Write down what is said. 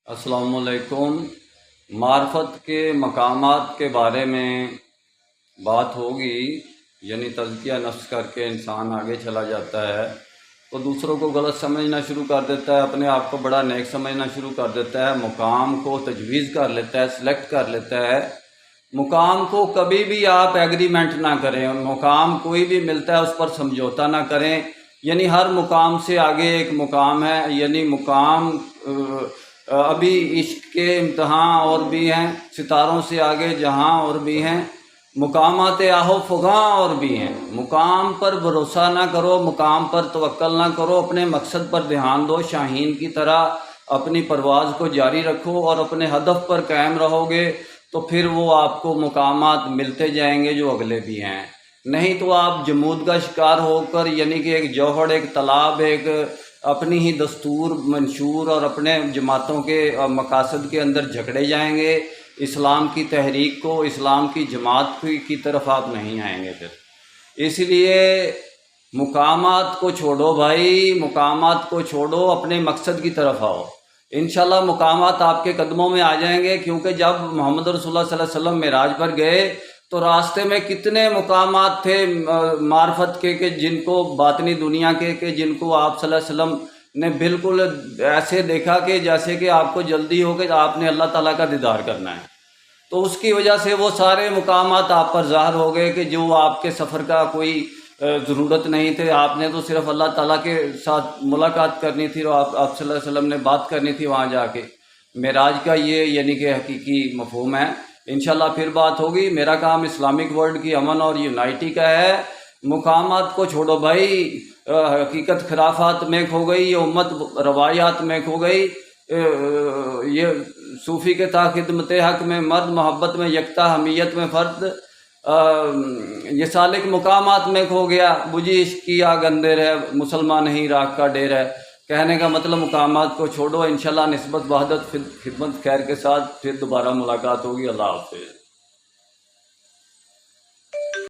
अस्सलाम वालेकुम। मार्फत के मकामात के बारे में बात होगी, यानी तज़किया नफ्स करके इंसान आगे चला जाता है तो दूसरों को गलत समझना शुरू कर देता है, अपने आप को बड़ा नेक समझना शुरू कर देता है, मुकाम को तजवीज़ कर लेता है, सेलेक्ट कर लेता है। मुकाम को कभी भी आप एग्रीमेंट ना करें, मुकाम कोई भी मिलता है उस पर समझौता ना करें। यानी हर मुकाम से आगे एक मुकाम है, यानी मुकाम अभी इश्क के इम्तहान और भी हैं, सितारों से आगे जहां और भी हैं, मुकामात आहो फुगां और भी हैं। मुकाम पर भरोसा ना करो, मुकाम पर तवक्कल ना करो, अपने मकसद पर ध्यान दो, शाहीन की तरह अपनी परवाज़ को जारी रखो और अपने हदफ पर कायम रहोगे तो फिर वो आपको मुकामात मिलते जाएंगे जो अगले भी हैं। नहीं तो आप जमूद का शिकार होकर, यानी कि एक जौहर, एक तालाब, एक अपनी ही दस्तूर मंशूर और अपने जमातों के मकासद के अंदर झगड़े जाएंगे। इस्लाम की तहरीक को, इस्लाम की जमात की तरफ आप नहीं आएंगे। फिर इसलिए मुकामात को छोड़ो भाई, मुकामात को छोड़ो, अपने मकसद की तरफ आओ। इंशाल्लाह मुकामात आपके कदमों में आ जाएंगे, क्योंकि जब मोहम्मद रसूलुल्लाह सल्लल्लाहु अलैहि वसल्लम मेराज पर गए तो रास्ते में कितने मुकामात थे मार्फत के जिनको बातनी दुनिया के जिनको आप सल्लल्लाहु अलैहि वसल्लम ने बिल्कुल ऐसे देखा कि जैसे कि आपको जल्दी हो कि आपने अल्लाह ताला का दीदार करना है। तो उसकी वजह से वो सारे मुकामात आप पर ज़ाहिर हो गए कि जो आपके सफ़र का कोई ज़रूरत नहीं थे। आपने तो सिर्फ अल्लाह ताला के साथ मुलाकात करनी थी और आप सल्लल्लाहु अलैहि वसल्लम ने बात करनी थी वहाँ जाके। मेराज का ये यानी कि हकीकी मफ़हूम है। इंशाल्लाह फिर बात होगी। मेरा काम इस्लामिक वर्ल्ड की अमन और यूनाइटी का है। मुकामात को छोड़ो भाई, हकीकत खराफात में खो गई, ये उम्मत रवायात में खो गई। ये सूफ़ी के था खिदमत हक में मर्द, मोहब्बत में यकता, हमीयत में फ़र्द। ये सालिक मुकामात में खो गया, बुझी इश्क की आग अंधेर है, मुसलमान नहीं राख का डेर है। कहने का मतलब मुकामात को छोड़ो। इंशाल्लाह निस्बत वहदत खिदमत खैर के साथ फिर दोबारा मुलाकात होगी। अल्लाह हाफ़िज़।